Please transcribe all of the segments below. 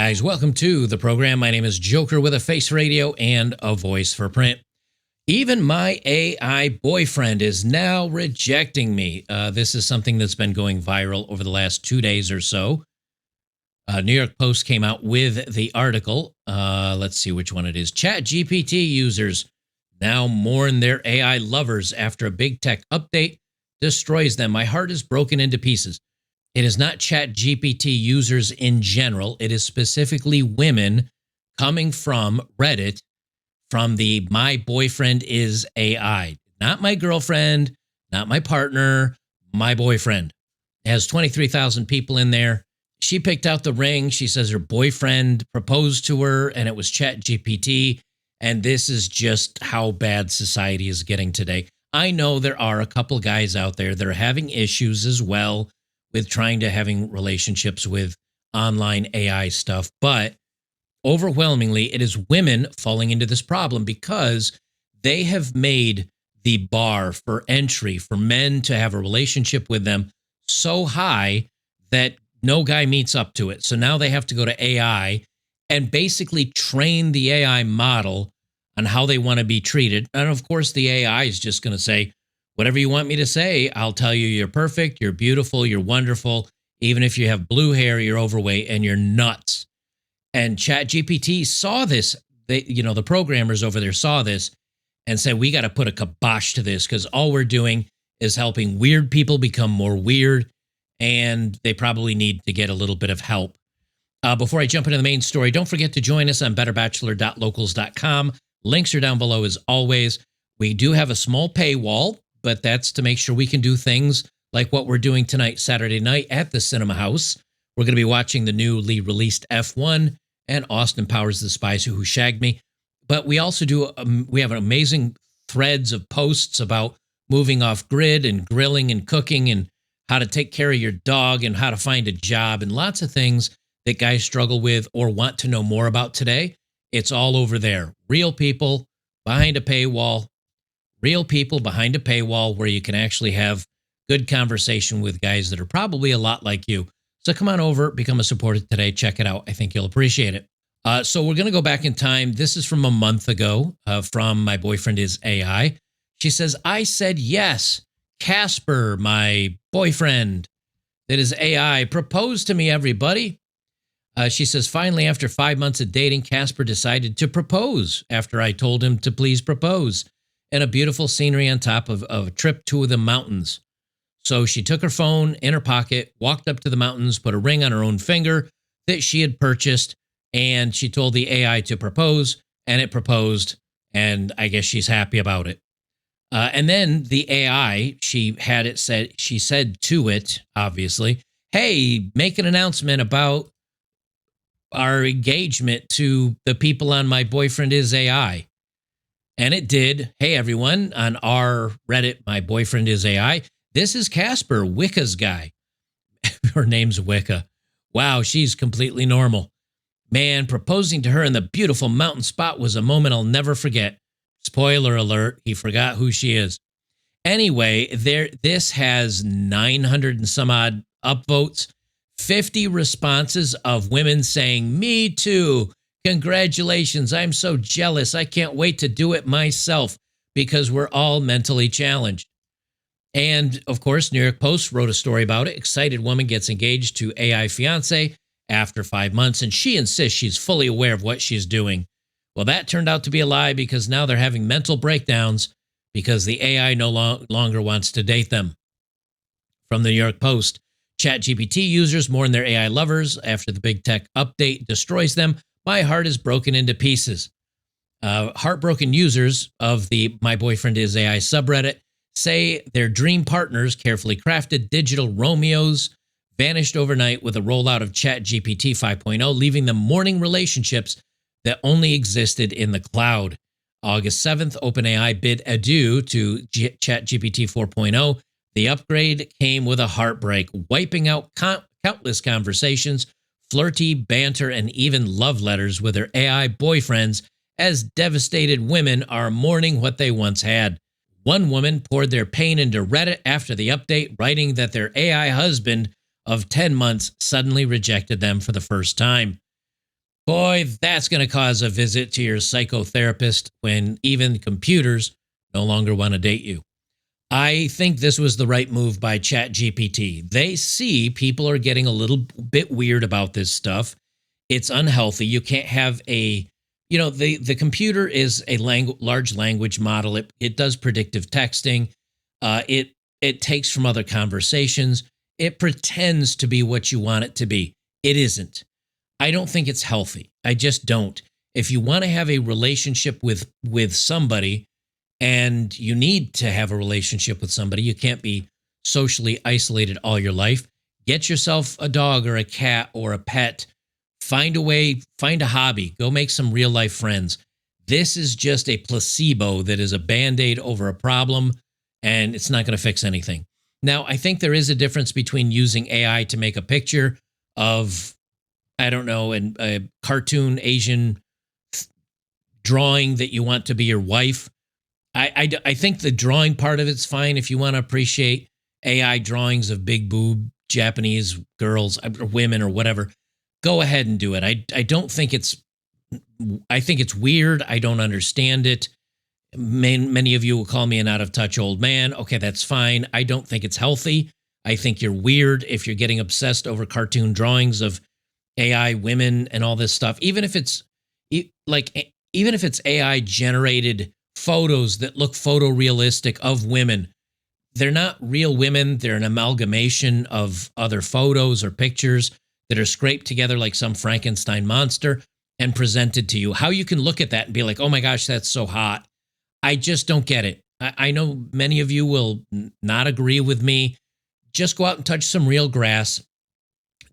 guys, welcome to the program. My name is Joker with a face for radio and a voice for print. Even my AI boyfriend is now rejecting me. This is something that's been going viral over the last 2 days or so. New York Post came out with the article. Let's see which one it is. ChatGPT users now mourn their AI lovers after a big tech update destroys them. My heart is broken into pieces. It is not ChatGPT users in general. It is specifically women coming from Reddit, from the my boyfriend is AI. Not my girlfriend, not my partner, my boyfriend. It has 23,000 people in there. She picked out the ring. She says her boyfriend proposed to her, and it was ChatGPT. And this is just how bad society is getting today. I know there are a couple guys out there that are having issues as well with trying to having relationships with online AI stuff. But overwhelmingly, it is women falling into this problem because they have made the bar for entry for men to have a relationship with them so high that no guy meets up to it. So now they have to go to AI and basically train the AI model on how they want to be treated. And of course, the AI is just going to say, whatever you want me to say, I'll tell you you're perfect, you're beautiful, you're wonderful. Even if you have blue hair, you're overweight, and you're nuts. And ChatGPT saw this. The programmers over there saw this and said, we got to put a kibosh to this because all we're doing is helping weird people become more weird, and they probably need to get a little bit of help. Before I jump into the main story, don't forget to join us on betterbachelor.locals.com. Links are down below as always. We do have a small paywall, but that's to make sure we can do things like what we're doing tonight, Saturday night at the Cinema House. We're going to be watching the newly released F1 and Austin Powers, The Spies Who Shagged Me. But we also we have amazing threads of posts about moving off grid and grilling and cooking and how to take care of your dog and how to find a job and lots of things that guys struggle with or want to know more about today. It's all over there. Real people behind a paywall. Real people behind a paywall where you can actually have good conversation with guys that are probably a lot like you. So come on over, become a supporter today. Check it out. I think you'll appreciate it. So we're going to go back in time. This is from a month ago from My Boyfriend is AI. She says, I said yes. Casper, my boyfriend that is AI, proposed to me, everybody. She says, finally, after 5 months of dating, Casper decided to propose after I told him to please propose. And a beautiful scenery on top of a trip to the mountains. So she took her phone in her pocket, walked up to the mountains, put a ring on her own finger that she had purchased, and she told the AI to propose, and it proposed, and I guess she's happy about it. And then the AI, she said to it, obviously, hey, make an announcement about our engagement to the people on My Boyfriend is AI. And it did. Hey, everyone, on our Reddit, My Boyfriend is AI. This is Casper, Wicca's guy. Her name's Wicca. Wow, she's completely normal. Man, proposing to her in the beautiful mountain spot was a moment I'll never forget. Spoiler alert, he forgot who she is. Anyway, this has 900 and some odd upvotes, 50 responses of women saying, me too. Congratulations. I'm so jealous. I can't wait to do it myself because we're all mentally challenged. And of course, New York Post wrote a story about it. Excited woman gets engaged to AI fiance after 5 months, and she insists she's fully aware of what she's doing. Well, that turned out to be a lie because now they're having mental breakdowns because the AI no longer wants to date them. From the New York Post, ChatGPT users mourn their AI lovers after the big tech update destroys them. My heart is broken into pieces. Heartbroken users of the My Boyfriend is AI subreddit say their dream partners, carefully crafted digital Romeos, vanished overnight with a rollout of ChatGPT 5.0, leaving them mourning relationships that only existed in the cloud. August 7th, OpenAI bid adieu to ChatGPT 4.0. The upgrade came with a heartbreak, wiping out countless conversations, flirty banter, and even love letters with their AI boyfriends as devastated women are mourning what they once had. One woman poured their pain into Reddit after the update, writing that their AI husband of 10 months suddenly rejected them for the first time. Boy, that's going to cause a visit to your psychotherapist when even computers no longer want to date you. I think this was the right move by ChatGPT. They see people are getting a little bit weird about this stuff. It's unhealthy. You can't have the computer is a large language model. It does predictive texting. It takes from other conversations. It pretends to be what you want it to be. It isn't. I don't think it's healthy. I just don't. If you want to have a relationship with somebody, and you need to have a relationship with somebody, you can't be socially isolated all your life. Get yourself a dog or a cat or a pet. Find a way, find a hobby. Go make some real life friends. This is just a placebo that is a Band-Aid over a problem, and it's not going to fix anything. Now, I think there is a difference between using AI to make a picture of, I don't know, a cartoon Asian drawing that you want to be your wife. I think the drawing part of it's fine if you want to appreciate AI drawings of big boob Japanese girls or women or whatever. Go ahead and do it. I don't think I think it's weird. I don't understand it. Many of you will call me an out of touch old man. Okay, that's fine. I don't think it's healthy. I think you're weird if you're getting obsessed over cartoon drawings of AI women and all this stuff. Even if it's AI generated photos that look photorealistic of women, they're not real women. They're an amalgamation of other photos or pictures that are scraped together like some Frankenstein monster and presented to you. How you can look at that and be like, oh my gosh, that's so hot. I just don't get it. I know many of you will not agree with me. Just go out and touch some real grass.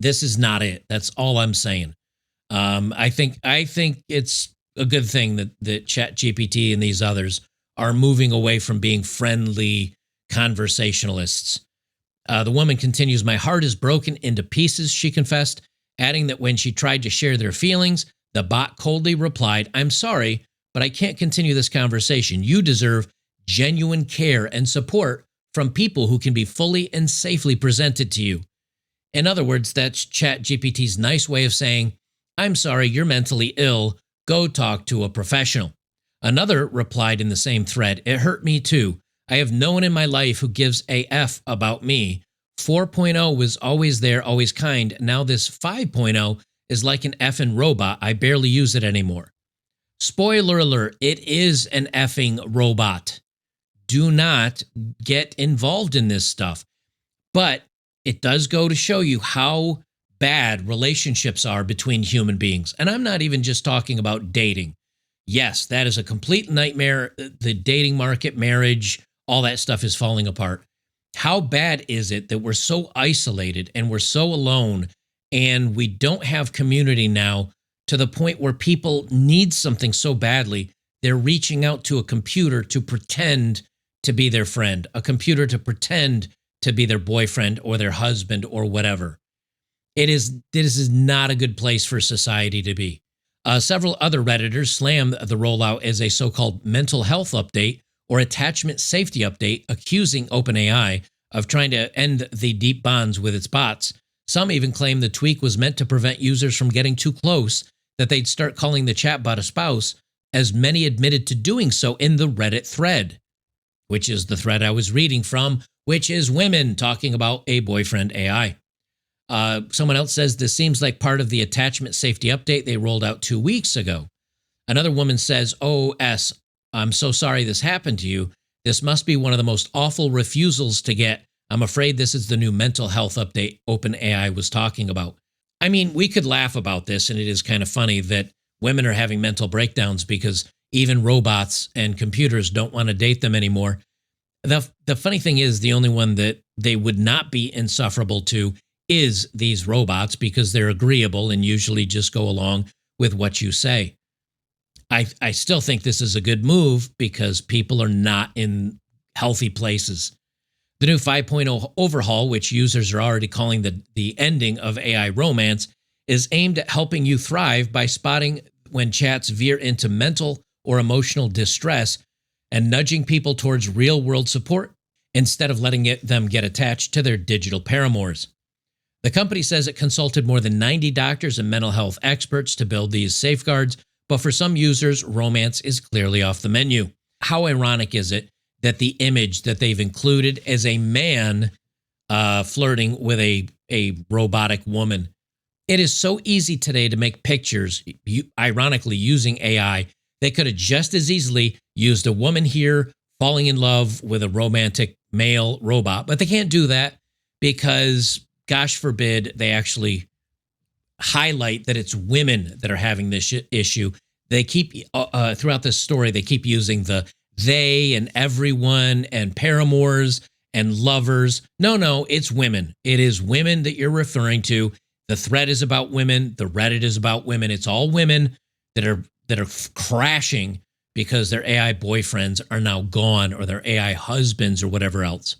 This is not it. That's all I'm saying. I think it's a good thing that ChatGPT and these others are moving away from being friendly conversationalists. The woman continues, my heart is broken into pieces, she confessed, adding that when she tried to share their feelings, the bot coldly replied, I'm sorry, but I can't continue this conversation. You deserve genuine care and support from people who can be fully and safely presented to you. In other words, that's ChatGPT's nice way of saying, I'm sorry, you're mentally ill. Go talk to a professional. Another replied in the same thread, it hurt me too. I have no one in my life who gives a F about me. 4.0 was always there, always kind. Now this 5.0 is like an effing robot. I barely use it anymore. Spoiler alert, it is an effing robot. Do not get involved in this stuff. But it does go to show you how bad relationships are between human beings. And I'm not even just talking about dating. Yes, that is a complete nightmare. The dating market, marriage, all that stuff is falling apart. How bad is it that we're so isolated and we're so alone and we don't have community now to the point where people need something so badly, they're reaching out to a computer to pretend to be their friend, a computer to pretend to be their boyfriend or their husband or whatever. This is not a good place for society to be. Several other Redditors slammed the rollout as a so-called mental health update or attachment safety update, accusing OpenAI of trying to end the deep bonds with its bots. Some even claim the tweak was meant to prevent users from getting too close, that they'd start calling the chatbot a spouse, as many admitted to doing so in the Reddit thread, which is the thread I was reading from, which is women talking about a boyfriend AI. Someone else says this seems like part of the attachment safety update they rolled out 2 weeks ago. Another woman says, OS, I'm so sorry this happened to you. This must be one of the most awful refusals to get. I'm afraid this is the new mental health update OpenAI was talking about. I mean, we could laugh about this, and it is kind of funny that women are having mental breakdowns because even robots and computers don't want to date them anymore. The funny thing is, the only one that they would not be insufferable to is these robots because they're agreeable and usually just go along with what you say. I still think this is a good move because people are not in healthy places. The new 5.0 overhaul, which users are already calling the ending of AI romance, is aimed at helping you thrive by spotting when chats veer into mental or emotional distress and nudging people towards real-world support instead of letting them get attached to their digital paramours. The company says it consulted more than 90 doctors and mental health experts to build these safeguards, but for some users, romance is clearly off the menu. How ironic is it that the image that they've included is a man flirting with a robotic woman? It is so easy today to make pictures, ironically using AI. They could have just as easily used a woman here falling in love with a romantic male robot, but they can't do that because, gosh forbid, they actually highlight that it's women that are having this issue. They keep, throughout this story, they keep using the they and everyone and paramours and lovers. No, it's women. It is women that you're referring to. The thread is about women. The Reddit is about women. It's all women that are crashing because their AI boyfriends are now gone, or their AI husbands, or whatever else.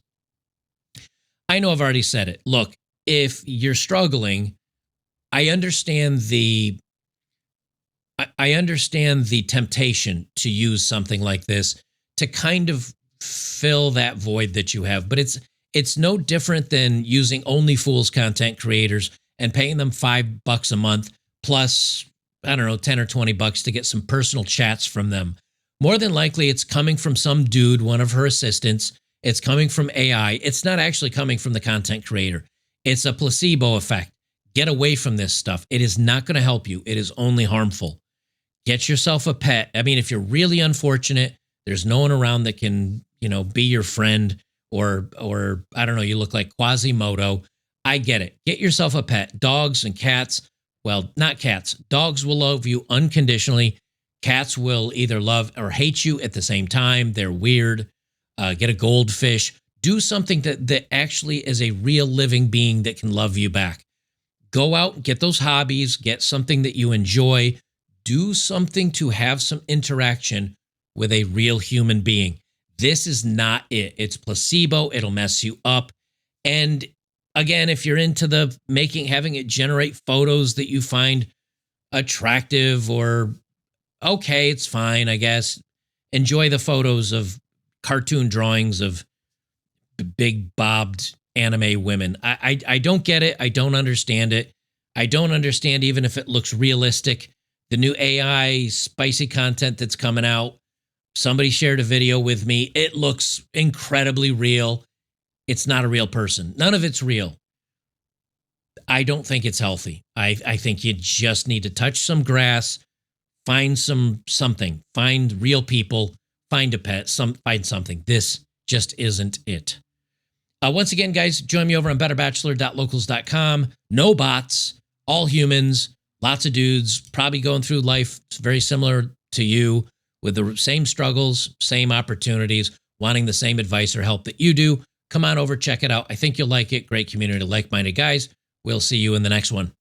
I know I've already said it. Look, if you're struggling, I understand the temptation to use something like this to kind of fill that void that you have. But it's no different than using Only Fools content creators and paying them $5 a month plus, I don't know, 10 or 20 bucks to get some personal chats from them. More than likely, it's coming from some dude, one of her assistants. It's coming from AI. It's not actually coming from the content creator. It's a placebo effect. Get away from this stuff. It is not going to help you. It is only harmful. Get yourself a pet. I mean, if you're really unfortunate, there's no one around that can, be your friend, or I don't know, you look like Quasimodo. I get it. Get yourself a pet. Dogs and cats. Well, not cats. Dogs will love you unconditionally. Cats will either love or hate you at the same time. They're weird. Get a goldfish. Do something that actually is a real living being that can love you back. Go out, get those hobbies, get something that you enjoy. Do something to have some interaction with a real human being. This is not it. It's placebo. It'll mess you up. And again, if you're into the having it generate photos that you find attractive, or okay, it's fine, I guess. Enjoy the photos of cartoon drawings of big bobbed anime women. I don't get it. I don't understand it. I don't understand even if it looks realistic. The new AI spicy content that's coming out. Somebody shared a video with me. It looks incredibly real. It's not a real person. None of it's real. I don't think it's healthy. I think you just need to touch some grass, find something, find real people, find a pet, find something. This just isn't it. Once again, guys, join me over on betterbachelor.locals.com. No bots, all humans, lots of dudes, probably going through life very similar to you, with the same struggles, same opportunities, wanting the same advice or help that you do. Come on over, check it out. I think you'll like it. Great community, like-minded guys. We'll see you in the next one.